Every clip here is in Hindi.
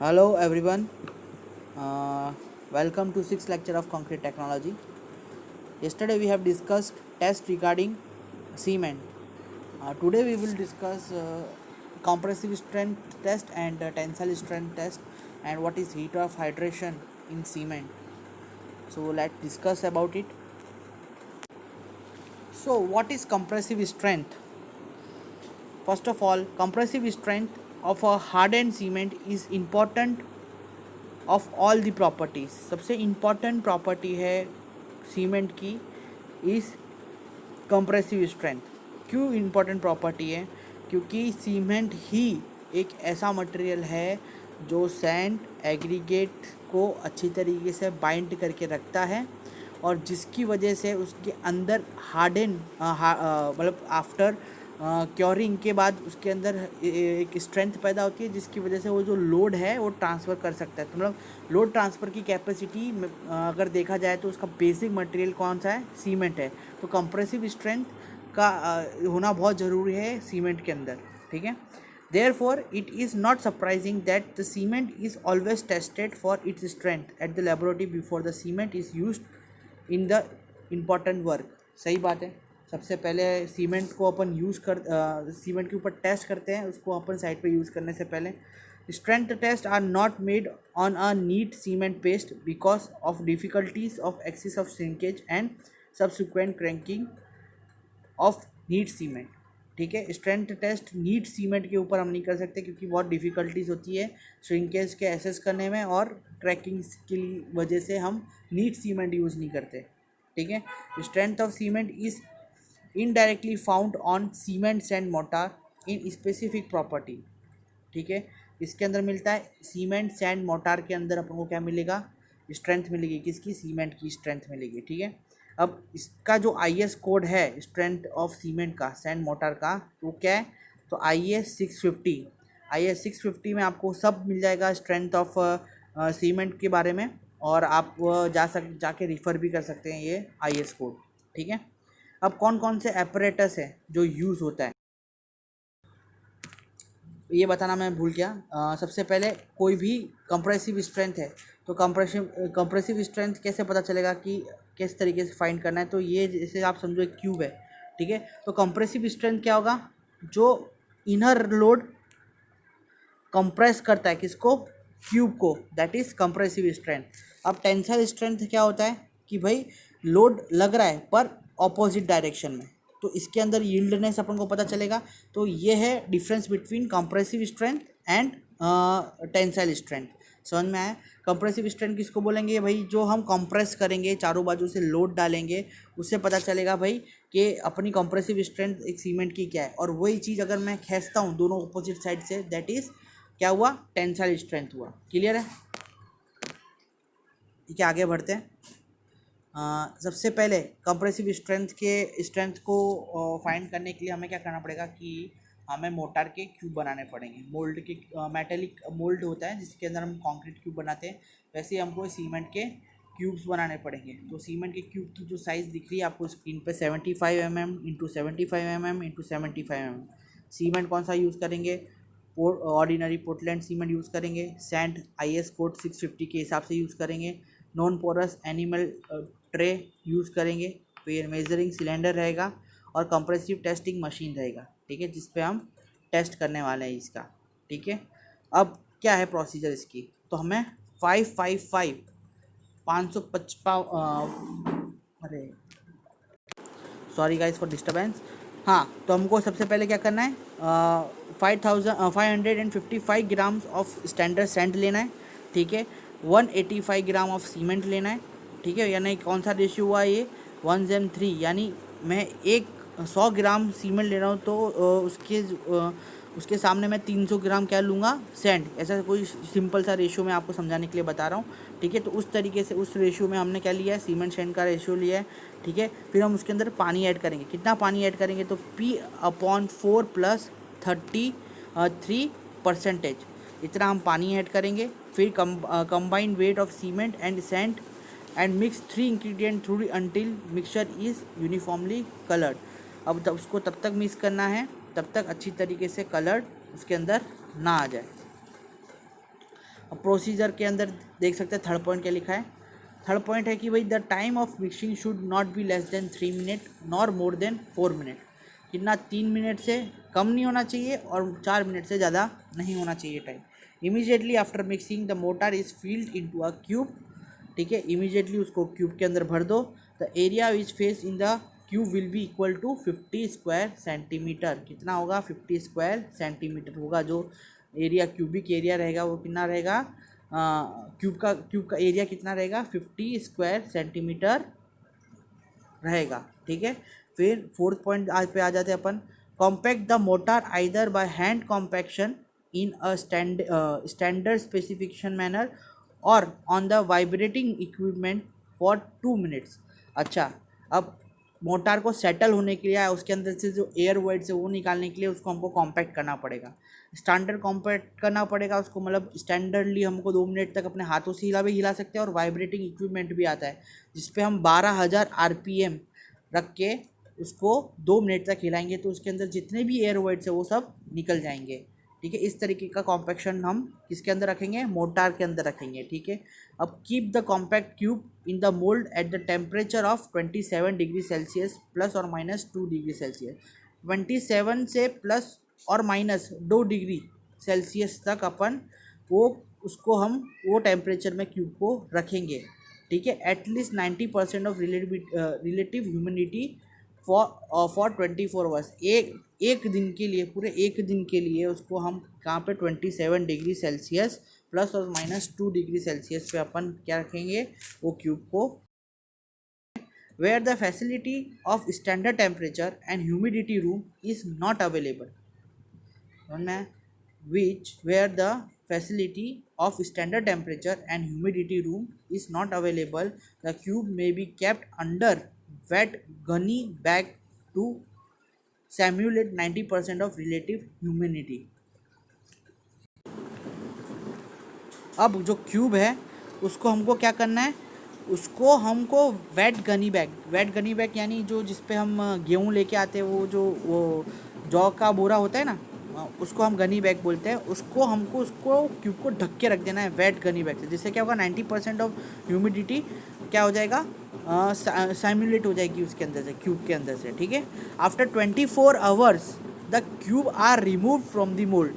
Hello everyone. Welcome to sixth lecture of concrete technology. Yesterday we have discussed test regarding cement. Today we will discuss compressive strength test and tensile strength test and what is heat of hydration in cement. So let's discuss about it. So what is compressive strength? First of all, compressive strength of a hardened cement is important of all the properties. सबसे इम्पॉर्टेंट प्रॉपर्टी है सीमेंट की इस कंप्रेसिव स्ट्रेंथ। क्यों इम्पॉर्टेंट प्रॉपर्टी है? क्योंकि सीमेंट ही एक ऐसा मटेरियल है जो सैंड एग्रीगेट को अच्छी तरीके से बाइंड करके रखता है और जिसकी वजह से उसके अंदर हार्डन मतलब आफ्टर क्योरिंग के बाद उसके अंदर एक स्ट्रेंथ पैदा होती है जिसकी वजह से वो जो लोड है वो ट्रांसफ़र कर सकता है। तो मतलब लोड ट्रांसफ़र की कैपेसिटी अगर देखा जाए तो उसका बेसिक मटेरियल कौन सा है? सीमेंट है। तो कंप्रेसिव स्ट्रेंथ का होना बहुत ज़रूरी है सीमेंट के अंदर, ठीक है। Therefore it is not surprising that the cement is always tested for its strength at the laboratory before the cement is used in the important work. सही बात है। सबसे पहले सीमेंट को अपन सीमेंट के ऊपर टेस्ट करते हैं, उसको अपन साइड पे यूज़ करने से पहले। Strength test are not made on a neat cement paste because of difficulties of excess of shrinkage and subsequent cracking of neat cement, ठीक है। स्ट्रेंथ टेस्ट नीट सीमेंट के ऊपर हम नहीं कर सकते क्योंकि बहुत डिफ़िकल्टीज होती है श्रिंकेज के एसेस करने में और क्रैकिंग की वजह से हम नीट सीमेंट यूज़ नहीं करते, ठीक है। Strength of cement is indirectly found on cement sand motor in specific property, ठीक है। इसके अंदर मिलता है सीमेंट सैंड मोटार के अंदर अपन को क्या मिलेगा? स्ट्रेंथ मिलेगी। किसकी? सीमेंट की स्ट्रेंथ मिलेगी, ठीक है। अब इसका जो IS कोड है स्ट्रेंथ ऑफ सीमेंट का सैंड मोटार का वो क्या है? तो IS 650। IS 650 में आपको सब मिल जाएगा स्ट्रेंथ ऑफ सीमेंट के बारे में और आप जाके रिफ़र भी कर सकते हैं ये IS कोड, ठीक है। अब कौन कौन से एपरेटस है जो यूज़ होता है ये बताना मैं भूल गया। सबसे पहले कोई भी कंप्रेसिव स्ट्रेंथ है तो कंप्रेसिव स्ट्रेंथ कैसे पता चलेगा कि किस तरीके से फाइंड करना है? तो ये जैसे आप समझो एक क्यूब है, ठीक है। तो कंप्रेसिव स्ट्रेंथ क्या होगा? जो इनर लोड कंप्रेस करता है किसको? क्यूब को, दैट इज़ कंप्रेसिव स्ट्रेंथ। अब टेंसाइल स्ट्रेंथ क्या होता है कि भाई लोड लग रहा है पर ऑपोजिट डायरेक्शन में, तो इसके अंदर यील्डनेस अपन को पता चलेगा। तो ये है difference between compressive strength and tensile strength. समझ में आया? कंप्रेसिव स्ट्रेंथ किसको बोलेंगे भाई? जो हम कंप्रेस करेंगे, चारों बाजू से लोड डालेंगे, उससे पता चलेगा भाई कि अपनी कंप्रेसिव स्ट्रेंथ एक सीमेंट की क्या है। और वही चीज़ अगर मैं खींचता हूँ दोनों अपोजिट साइड से, दैट इज़ क्या हुआ? टेंसाइल स्ट्रेंथ हुआ। क्लियर है? ठीक है, आगे बढ़ते हैं। सबसे पहले कंप्रेसिव स्ट्रेंथ को फाइंड करने के लिए हमें क्या करना पड़ेगा कि हमें मोटार के क्यूब बनाने पड़ेंगे। मोल्ड के मेटेलिक मोल्ड होता है जिसके अंदर हम कंक्रीट क्यूब बनाते हैं, वैसे ही हमको सीमेंट के क्यूब्स बनाने पड़ेंगे। तो सीमेंट के क्यूब की जो साइज़ दिख रही है आपको स्क्रीन पे 75 mm into 75 mm into 75 mm। Cement कौन सा यूज़ करेंगे? ऑर्डिनरी पोर्टलैंड सीमेंट यूज़ करेंगे। सैंड IS कोड 650 के हिसाब से यूज़ करेंगे। Non porous enamel tray use करेंगे। फिर मेजरिंग सिलेंडर रहेगा और कंप्रेसिव टेस्टिंग मशीन रहेगा, ठीक है, जिस पे हम टेस्ट करने वाले हैं इसका, ठीक है। अब क्या है प्रोसीजर इसकी? तो हमें 555 555 अरे सॉरी गाइज फॉर डिस्टर्बेंस। हाँ, तो हमको सबसे पहले क्या करना है? 555 ग्राम्स ऑफ स्टैंडर्ड सैंड लेना है, ठीक है। 185 ग्राम ऑफ सीमेंट लेना है, ठीक है। यानी कौन सा रेशियो हुआ ये? 1:3। यानी मैं 100 ग्राम सीमेंट ले रहा हूँ तो उसके सामने मैं 300 ग्राम क्या लूँगा? सैंड। ऐसा कोई सिंपल सा रेशियो मैं आपको समझाने के लिए बता रहा हूँ, ठीक है। तो उस तरीके से उस रेशियो में हमने क्या लिया है? सीमेंट सैंड का रेशियो लिया है, ठीक है। फिर हम उसके अंदर पानी ऐड करेंगे। कितना पानी ऐड करेंगे? तो P/4 + 33%, इतना हम पानी ऐड करेंगे। फिर combined weight of cement and sand and mix 3 ingredient through until mixture is uniformly coloured. अब तब उसको तब तक मिक्स करना है तब तक अच्छी तरीके से कलर्ड उसके अंदर ना आ जाए। अब प्रोसीजर के अंदर देख सकते हैं थर्ड पॉइंट क्या लिखा है। थर्ड पॉइंट है कि भाई the time of mixing should not be less than 3 minute nor more than 4 minute. कितना 3 मिनट से कम नहीं होना चाहिए और 4 मिनट से ज़्यादा नहीं होना चाहिए time. Immediately after mixing the mortar is filled into a cube. ठीक है, इमीडिएटली उसको क्यूब के अंदर भर दो। The area which face in the cube will be equal to 50 square centimetre. कितना होगा? 50 स्क्वायर सेंटीमीटर होगा। जो एरिया क्यूबिक एरिया रहेगा वो कितना रहेगा? क्यूब का एरिया कितना रहेगा? 50 स्क्वायर सेंटीमीटर रहेगा। ठीक है, फिर फोर्थ पॉइंट आज पे आ जाते हैं अपन। Compact the mortar either by hand compaction in a standard specification manner और on the vibrating equipment for 2 minutes. अच्छा, अब मोटार को सेटल होने के लिए, उसके अंदर से जो एयर वॉइड्स है वो निकालने के लिए उसको हमको कॉम्पैक्ट करना पड़ेगा। स्टैंडर्ड कॉम्पैक्ट करना पड़ेगा उसको, मतलब स्टैंडर्डली हमको 2 मिनट तक अपने हाथों से हिला सकते हैं। और वाइब्रेटिंग इक्विपमेंट भी आता है जिसपे हम 12,000 RPM रख के उसको 2 मिनट तक हिलाएंगे तो उसके अंदर जितने भी एयर वॉइड्स है वो सब निकल जाएंगे। ठीक है, इस तरीके का कॉम्पैक्शन हम किसके अंदर रखेंगे? मोटार के अंदर रखेंगे। ठीक है, अब keep the compact cube in the mould at the temperature of 27 degree Celsius plus और माइनस 2 डिग्री सेल्सियस। 27 से प्लस और माइनस 2 डिग्री सेल्सियस तक अपन हम वो टेम्परेचर में क्यूब को रखेंगे। ठीक है, at least 90% of relative humidity for 24 hours. एक दिन के लिए, पूरे एक दिन के लिए उसको हम कहाँ पे 27 डिग्री सेल्सियस प्लस और माइनस 2 डिग्री सेल्सियस पे अपन क्या रखेंगे? वो क्यूब को। Where the facility of standard temperature and humidity room is not available, which where the facility of standard temperature and humidity room is not available, the cube may be kept under wet gunny bag to simulate 90% of relative humidity। अब जो क्यूब है उसको हमको क्या करना है? उसको हमको वेट गनी बैग यानी जो जिसपे हम गेहूँ लेके आते हैं, वो जौ का बोरा होता है ना, उसको हम गनी बैग बोलते हैं। उसको क्यूब को ढक के रख देना है वेट गनी बैग से, जिससे क्या होगा? 90% ऑफ ह्यूमिडिटी क्या हो जाएगा? साइमुलेट हो जाएगी उसके अंदर से, क्यूब के अंदर से। ठीक है, after 24 hours the cube are remove from the mould.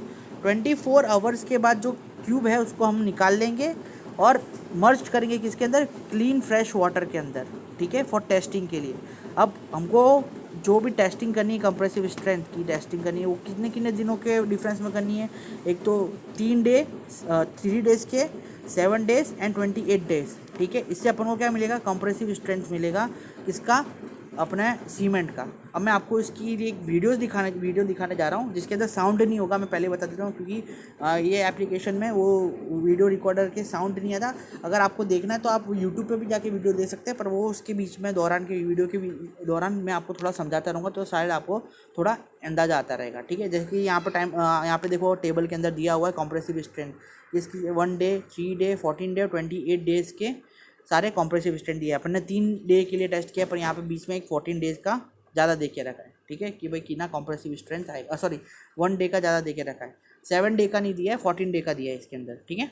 24 hours के बाद जो क्यूब है उसको हम निकाल लेंगे और मर्ज करेंगे किसके अंदर? क्लीन फ्रेश वाटर के अंदर। ठीक है, फॉर टेस्टिंग के लिए। अब हमको जो भी टेस्टिंग करनी है, कंप्रेसिव स्ट्रेंथ की टेस्टिंग करनी है, वो कितने कितने दिनों के डिफरेंस में करनी है? एक तो 3 डेज के, 7 डेज एंड 28 डेज। ठीक है, इससे अपन को क्या मिलेगा? कंप्रेसिव स्ट्रेंथ मिलेगा। किसका? अपने सीमेंट का। अब मैं आपको इसकी एक वीडियो दिखाने जा रहा हूँ जिसके अंदर साउंड नहीं होगा। मैं पहले बता देता हूँ क्योंकि ये एप्लीकेशन में वो वीडियो रिकॉर्डर के साउंड नहीं आता। अगर आपको देखना है तो आप यूट्यूब पे भी जाके वीडियो देख सकते हैं, पर वो उसके बीच में वीडियो के दौरान मैं आपको थोड़ा समझाता रहूँगा तो शायद आपको थोड़ा अंदाज़ा आता रहेगा। ठीक है, जैसे कि यहाँ पे देखो टेबल के अंदर दिया हुआ है कॉम्प्रेसिव स्ट्रेंथ। इसकी 1 डे, 3 डे, 14 डे और 28 डेज़ के सारे कॉम्प्रेसिव स्ट्रेंथ दिया है। अपन ने 3 डे के लिए टेस्ट किया, पर यहाँ पे बीच में एक 14 डेज़ का ज़्यादा दे के रखा है। ठीक है, कि भाई कितना कॉम्प्रेसिव स्ट्रेंथ आएगा। 1 डे का ज़्यादा दे के रखा है, 7 डे का नहीं दिया है, 14 डे का दिया है इसके अंदर। ठीक है,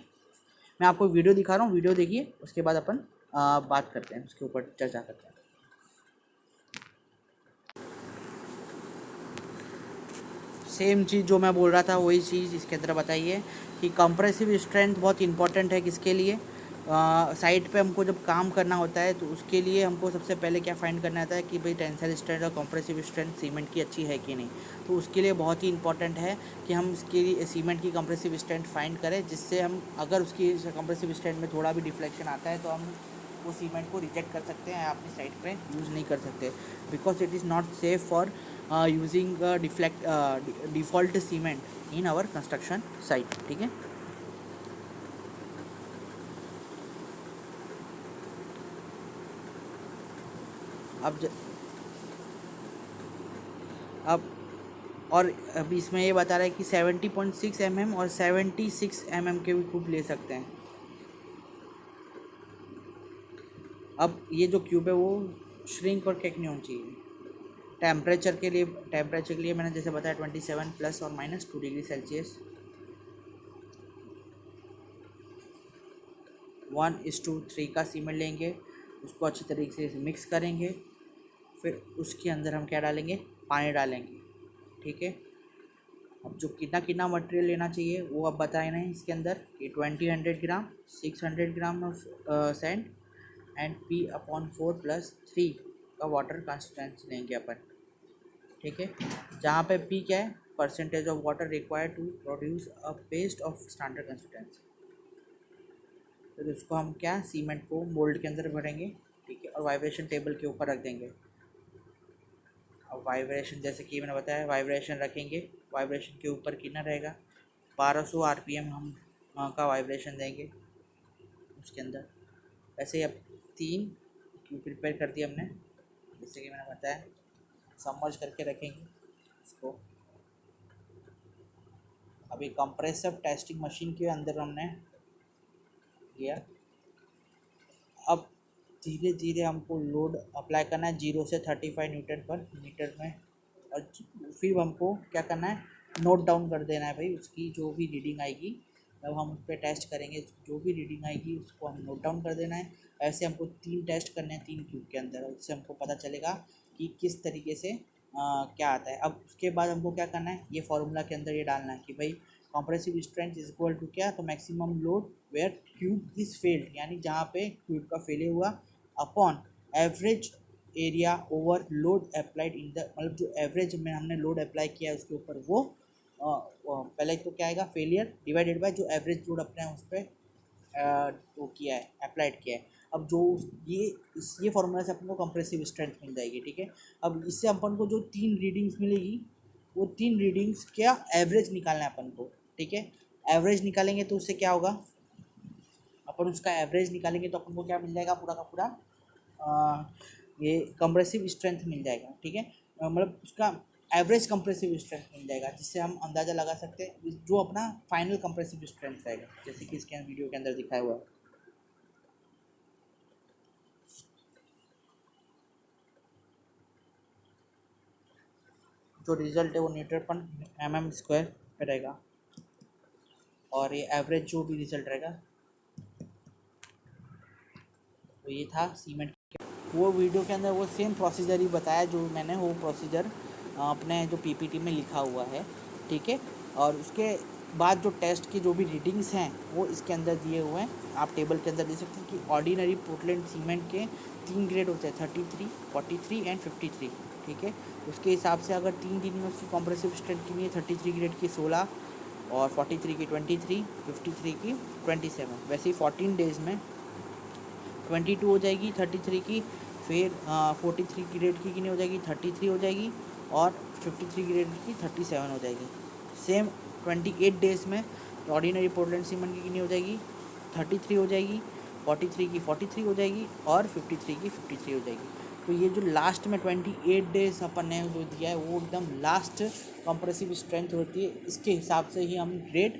मैं आपको वीडियो दिखा रहा हूँ, वीडियो देखिए, उसके बाद अपन बात करते हैं, उसके ऊपर चर्चा करते हैं। सेम चीज़ जो मैं बोल रहा था वही चीज़ इसके अंदर बताइए कि कंप्रेसिव स्ट्रेंथ बहुत इंपॉर्टेंट है। किसके लिए? साइट पे हमको जब काम करना होता है तो उसके लिए हमको सबसे पहले क्या फाइंड करना आता है कि भाई टेंसाइल स्ट्रेंथ और कंप्रेसिव स्ट्रेंथ सीमेंट की अच्छी है कि नहीं। तो उसके लिए बहुत ही इंपॉर्टेंट है कि हम इसके लिए सीमेंट की कंप्रेसिव स्ट्रेंथ फाइंड करें, जिससे हम अगर उसकी कंप्रेसिव स्ट्रेंथ में थोड़ा भी डिफ्लेक्शन आता है तो हम वो सीमेंट को रिजेक्ट कर सकते हैं, अपनी साइट पे यूज़ नहीं कर सकते, because it is not safe for using default cement in our construction site. ठीक है, अब और अभी इसमें ये बता रहा है कि 70.6 mm और 76 mm के भी क्यूब ले सकते हैं। अब ये जो क्यूब है वो श्रिंक और क्रैक नहीं होनी चाहिए। टेम्परेचर के लिए मैंने जैसे बताया 27 प्लस और माइनस 2 डिग्री सेल्सियस। 1:3 का सीमेंट लेंगे, उसको अच्छी तरीके से मिक्स करेंगे, फिर उसके अंदर हम क्या डालेंगे, पानी डालेंगे। ठीक है, अब जो कितना कितना मटेरियल लेना चाहिए वो अब बताए ना इसके अंदर कि 20 100 ग्राम 600 gram of sand and P/4 + 3 का वाटर कंसिस्टेंसी लेंगे अपन। ठीक है, जहाँ पे P क्या है, percentage of water required to produce a paste of standard consistency. फिर उसको हम क्या, सीमेंट को मोल्ड के अंदर भरेंगे। ठीक है, और वाइब्रेशन टेबल के ऊपर रख देंगे। अब वाइब्रेशन जैसे कि मैंने बताया, वाइब्रेशन रखेंगे, वाइब्रेशन के ऊपर कितना रहेगा, 1200 RPM हम का वाइब्रेशन देंगे उसके अंदर। वैसे ही अब 3 क्यू प्रिपेयर कर दिया हमने, जैसे कि मैंने बताया, सबमर्ज करके रखेंगे इसको। अभी कंप्रेसर टेस्टिंग मशीन के अंदर हमने किया। अब धीरे धीरे हमको लोड अप्लाई करना है 0 से 35 न्यूटन पर मीटर में, और फिर हमको क्या करना है, नोट डाउन कर देना है भाई, उसकी जो भी रीडिंग आएगी तब हम उस पर टेस्ट करेंगे, जो भी रीडिंग आएगी उसको हम नोट डाउन कर देना है। ऐसे हमको 3 टेस्ट करने हैं 3 क्यूब के अंदर, उससे हमको पता चलेगा कि किस तरीके से क्या आता है। अब उसके बाद हमको क्या करना है, ये फार्मूला के अंदर ये डालना है कि भाई compressive strength is equal to क्या, तो maximum load where tube is failed, यानी जहाँ पे ट्यूब का फेलियर हुआ, upon average area over load applied in the, मतलब जो एवरेज में हमने लोड अप्लाई किया है उसके ऊपर वो पहले तो क्या आएगा, फेलियर डिवाइडेड बाय जो एवरेज लोड अपने उस पर वो किया है, अप्लाइड किया है। अब जो ये फॉर्मूला से अपन को कंप्रेसिव स्ट्रेंथ मिल जाएगी। ठीक है, अब इससे अपन को जो 3 रीडिंग्स मिलेगी, वो 3 रीडिंग्स क्या एवरेज निकालना है अपन को। ठीक है, एवरेज निकालेंगे तो उससे क्या होगा, अपन उसका एवरेज निकालेंगे तो अपन को क्या मिल जाएगा, पूरा का पूरा ये कंप्रेसिव स्ट्रेंथ मिल जाएगा। ठीक है, मतलब उसका एवरेज कंप्रेसिव स्ट्रेंथ मिल जाएगा, जिससे हम अंदाज़ा लगा सकते हैं जो अपना फाइनल कंप्रेसिव स्ट्रेंथ रहेगा, जैसे कि इसके वीडियो के अंदर दिखाया हुआ है। जो रिजल्ट है वो न्यूटन पर mm² पे रहेगा, और ये एवरेज जो भी रिजल्ट रहेगा, तो ये था सीमेंट। वो वीडियो के अंदर वो सेम प्रोसीजर ही बताया जो मैंने, वो प्रोसीजर अपने जो पीपीटी में लिखा हुआ है। ठीक है, और उसके बाद जो टेस्ट की जो भी रीडिंग्स हैं वो इसके अंदर दिए हुए हैं, आप टेबल के अंदर देख सकते हैं कि ऑर्डिनरी पोर्टलैंड सीमेंट के 3 ग्रेड होते हैं, 33, 43 एंड 53। ठीक है, उसके हिसाब से अगर 3 दिन में उसकी कॉम्प्रेसिव स्ट्रेंथ कितनी है, 33 ग्रेड की 16, और 43 की 23, 53 की 27। वैसे ही 14 डेज़ में 22 हो जाएगी 33 की, फिर 43 ग्रेड की कितनी हो जाएगी, 33 हो जाएगी, और 53 ग्रेड की 37 हो जाएगी। सेम 28 डेज़ में ऑर्डिनरी पोर्टलैंड सीमेंट की कितनी हो जाएगी, 33 हो जाएगी, 43 की 43 हो जाएगी, और 53 की 53 हो जाएगी। तो ये जो लास्ट में 28 डेज अपन ने जो दिया है वो एकदम लास्ट कंप्रेसिव स्ट्रेंथ होती है, इसके हिसाब से ही हम ग्रेड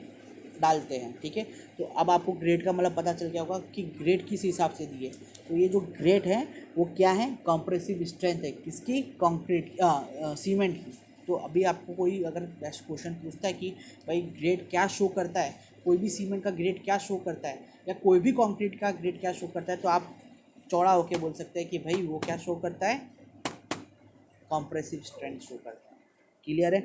डालते हैं। ठीक है, तो अब आपको ग्रेड का मतलब पता चल गया होगा कि ग्रेड किस हिसाब से दिए। तो ये जो ग्रेड है वो क्या है, कंप्रेसिव स्ट्रेंथ है, किसकी, कंक्रीट सीमेंट की। तो अभी आपको कोई अगर बेस्ट क्वेश्चन पूछता है कि भाई ग्रेड क्या शो करता है, कोई भी सीमेंट का ग्रेड क्या शो करता है, या कोई भी कंक्रीट का ग्रेड क्या शो करता है, तो आप चौड़ा होके बोल सकते हैं कि भाई वो क्या शो करता है, कंप्रेसिव स्ट्रेंथ शो करता है। क्लियर है?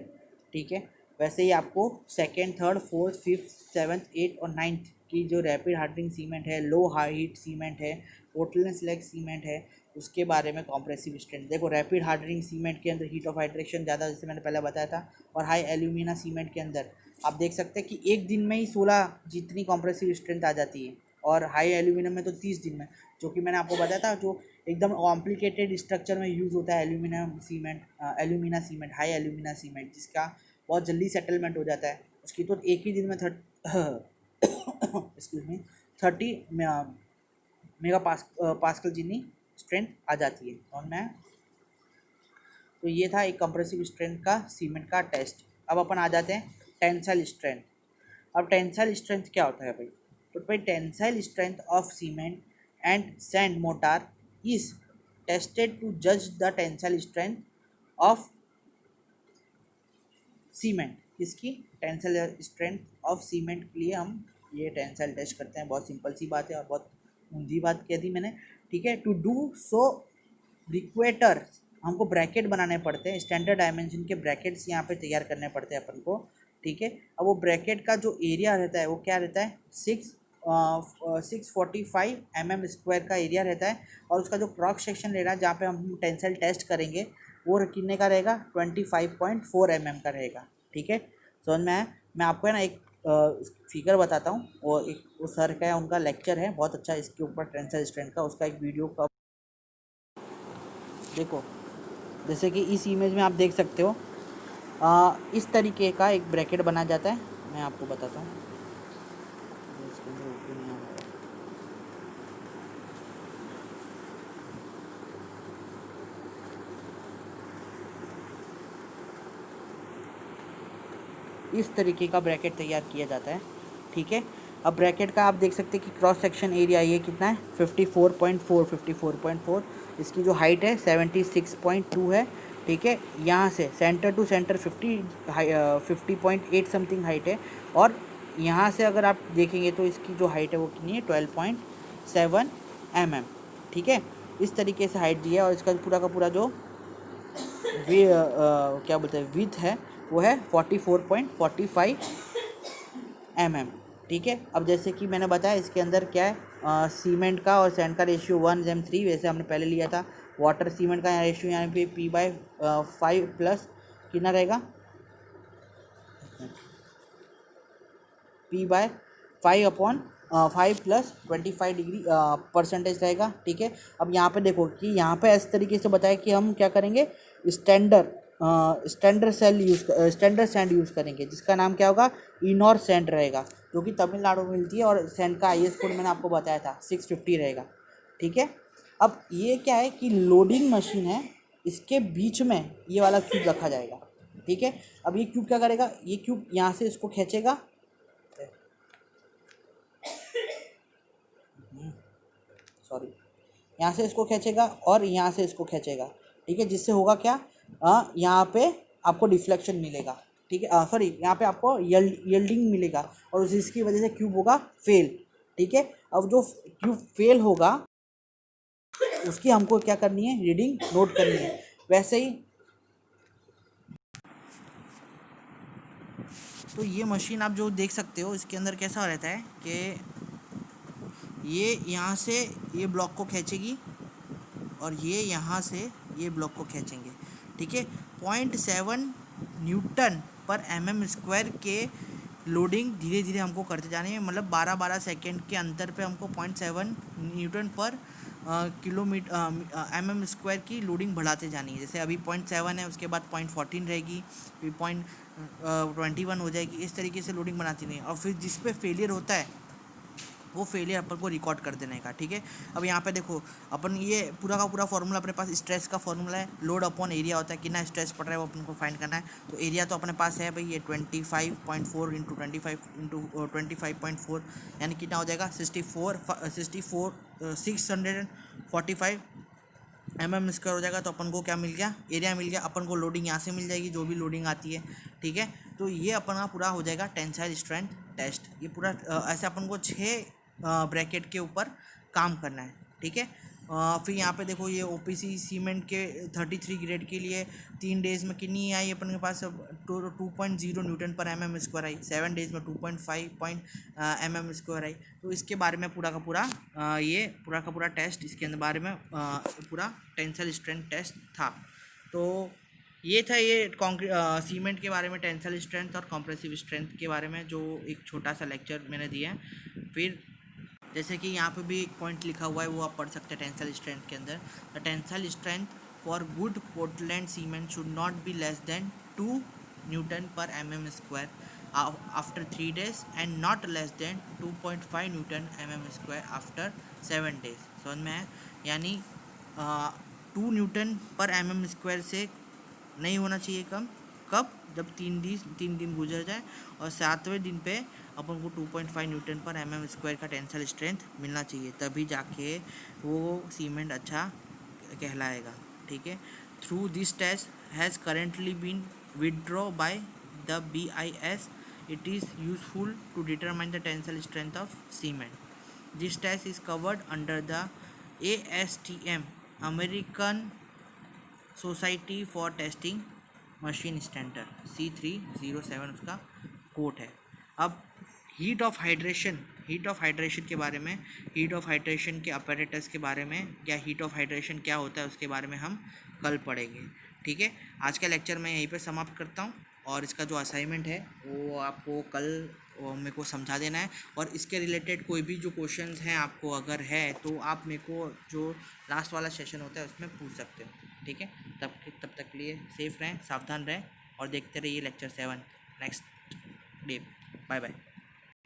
ठीक है, वैसे ही आपको second, third, fourth, fifth, seventh, eight और नाइन्थ की जो रैपिड हार्डनिंग सीमेंट है, लो हाई हीट सीमेंट है, पोर्टलैंड स्लैग सीमेंट है, उसके बारे में कॉम्प्रेसिव स्ट्रेंथ देखो। रैपिड हार्डनिंग सीमेंट के अंदर हीट ऑफ हाइड्रेशन ज़्यादा, जैसे मैंने पहले बताया था, और हाई एल्यूमिना सीमेंट के अंदर आप देख सकते हैं कि एक दिन में ही 16 जितनी कॉम्प्रेसिव स्ट्रेंथ आ जाती है, और हाई एल्यूमिनियम में तो 30 दिन में, जो कि मैंने आपको बताया था जो एकदम कॉम्प्लिकेटेड स्ट्रक्चर में यूज़ होता है aluminium cement, alumina cement, high alumina cement, जिसका बहुत जल्दी सेटलमेंट हो जाता है, उसकी तो एक ही दिन में एक्सक्यूज मी 30 मेगा पास्कल जितनी स्ट्रेंथ आ जाती है। और मैं तो ये था एक कंप्रेसिव स्ट्रेंथ का सीमेंट का टेस्ट। अब अपन आ जाते हैं टेंसाइल स्ट्रेंथ। अब टेंसाइल स्ट्रेंथ क्या होता है भाई, तो भाई tensile strength of cement and sand mortar is tested to जज the tensile strength of cement. किसकी, टेंसाइल स्ट्रेंथ ऑफ सीमेंट के लिए हम ये टेंसाइल टेस्ट करते हैं। बहुत सिंपल सी बात है और बहुत ऊंधी बात कह दी मैंने, ठीक है। टू डू सो रिक्वेटर, हमको ब्रैकेट बनाने पड़ते हैं, स्टैंडर्ड डायमेंशन के ब्रैकेट्स यहाँ पे तैयार करने पड़ते हैं अपन को, ठीक है। अब वो ब्रैकेट का जो एरिया रहता है वो क्या रहता है, 645 mm² का एरिया रहता है, और उसका जो क्रॉस सेक्शन ले रहा है जहाँ पे हम टेंसाइल टेस्ट करेंगे वो कितने का रहेगा, 25.4 mm का रहेगा, ठीक है। समझ में आया। मैं आपको है ना एक फिगर बताता हूँ, वो एक वो सर का है, उनका लेक्चर है बहुत अच्छा इसके ऊपर टेंसाइल स्ट्रेंथ का, उसका एक वीडियो का देखो। जैसे कि इस इमेज में आप देख सकते हो, इस तरीके का एक ब्रैकेट बना जाता है, मैं आपको बताता हूँ। इसके अंदर open नहीं आ रहा है। इस तरीके का ब्रैकेट तैयार किया जाता है, ठीक है। अब ब्रैकेट का आप देख सकते हैं कि क्रॉस सेक्शन एरिया ये कितना है, 54.4, इसकी जो हाइट है 76.2 है, ठीक है। यहाँ से centre to centre 50.8 something height है, और यहाँ से अगर आप देखेंगे तो इसकी जो हाइट है वो कितनी है, 12.7 mm, ठीक है। इस तरीके से हाइट दी है, और इसका पूरा का पूरा जो क्या बोलते हैं विथ है वो है 44.45 mm, ठीक है। अब जैसे कि मैंने बताया इसके अंदर क्या है, सीमेंट का और सैंड का रेशियो 1:3, वैसे हमने पहले लिया था। वाटर सीमेंट का रेशियो यहाँ पे P/5 प्लस कितना रहेगा, P/5 प्लस 25 परसेंटेज रहेगा, ठीक है। अब यहाँ पे देखो कि यहाँ पे इस तरीके से बताया कि हम क्या करेंगे, स्टैंडर्ड सैंड यूज़ करेंगे, जिसका नाम क्या होगा, इनोर सैंड रहेगा, जो कि तमिलनाडु में मिलती है, और सैंड का IS कोड मैंने आपको बताया था 650 रहेगा, ठीक है। अब ये क्या है कि लोडिंग मशीन है, इसके बीच में ये वाला क्यूब रखा जाएगा, ठीक है। अब ये क्यूब क्या करेगा, ये क्यूब यहाँ से इसको खींचेगा, सॉरी, यहाँ से इसको खींचेगा और यहाँ से इसको खींचेगा, ठीक है। जिससे होगा क्या, यहाँ पे आपको डिफ्लेक्शन मिलेगा, ठीक है, सॉरी, यहाँ पे आपको यील्डिंग मिलेगा, और जिसकी वजह से क्यूब होगा फेल, ठीक है। अब जो क्यूब फेल होगा उसकी हमको क्या करनी है, रीडिंग नोट करनी है। वैसे ही तो ये मशीन आप जो देख सकते हो इसके अंदर कैसा रहता है कि ये यहाँ से ये ब्लॉक को खींचेगी, और ये यहाँ से ये ब्लॉक को खींचेंगे, ठीक है। 0.7 N/mm के लोडिंग धीरे धीरे हमको करते जाने हैं, मतलब 12-12 सेकेंड के अंतर पे हमको 0.7 N/km² की लोडिंग बढ़ाते जानी है। जैसे अभी 0.7 है, उसके बाद 0.14 रहेगी, फिर 0.21 हो जाएगी, इस तरीके से लोडिंग बनाती नहीं है। और फिर जिस पे फेलियर होता है वो फेलियर अपन को रिकॉर्ड कर देने का, ठीक है। अब यहाँ पे देखो अपन ये पूरा का पूरा फॉर्मूला अपने पास, स्ट्रेस का फॉर्मूला है, लोड अपॉन एरिया होता है, कितना स्ट्रेस पड़ रहा है वो अपन को फाइंड करना है। तो एरिया तो अपने पास है भाई, ये 25.4 इंटू 25 यानी कितना हो जाएगा, 645 mm² हो जाएगा। तो अपन को क्या मिल गया, एरिया मिल गया, अपन को लोडिंग यहाँ से मिल जाएगी, जो भी लोडिंग आती है, ठीक है। तो ये अपना पूरा हो जाएगा टेंसाइल स्ट्रेंथ टेस्ट। ये पूरा ऐसे अपन को 6 ब्रैकेट के ऊपर काम करना है, ठीक है। फिर यहाँ पे देखो ये OPC सीमेंट के 33 ग्रेड के लिए 3 डेज़ में कितनी आई अपन के पास, 2.0 N/mm² आई, 7 डेज़ में 2.5 mm² आई। तो इसके बारे में पूरा का पूरा ये पूरा का पूरा टेस्ट इसके अंदर बारे में पूरा टेंसाइल स्ट्रेंथ टेस्ट था। तो ये था ये सीमेंट के बारे में टेंसाइल स्ट्रेंथ और कंप्रेसिव स्ट्रेंथ के बारे में जो एक छोटा सा लेक्चर मैंने दिया है। फिर जैसे कि यहाँ पे भी एक पॉइंट लिखा हुआ है, वो आप पढ़ सकते हैं टेंसाइल स्ट्रेंथ के अंदर। The tensile strength for good Portland cement should not be less than 2 N/mm² after 3 days and not less than 2.5 N/mm² after 7 days। समझ में है, यानी 2 N/mm² से नहीं होना चाहिए कम, कब, जब 3 दिन गुजर जाए और 7वें दिन पे अपन को 2.5 N/mm² का टेंसाइल स्ट्रेंथ मिलना चाहिए, तभी जाके वो सीमेंट अच्छा कहलाएगा, ठीक है। Through this test has currently been withdraw by the BIS, it is useful to determine the tensile strength of cement. This test is covered under the ASTM, American society for testing machine standard C307 उसका कोड है। अब हीट ऑफ हाइड्रेशन के बारे में, हीट ऑफ हाइड्रेशन के अपैरेटस के बारे में, या हीट ऑफ हाइड्रेशन क्या होता है उसके बारे में हम कल पढ़ेंगे। ठीक है, आज का लेक्चर मैं यहीं पे समाप्त करता हूँ, और इसका जो असाइनमेंट है वो आपको कल मेरे को समझा देना है, और इसके रिलेटेड कोई भी जो क्वेश्चंस हैं आपको अगर है तो आप मेरे को जो लास्ट वाला सेशन होता है उसमें पूछ सकते हो। ठीक है, तब तक के लिए सेफ रहें, सावधान रहें, और देखते रहिए lecture 7 next day. Bye bye.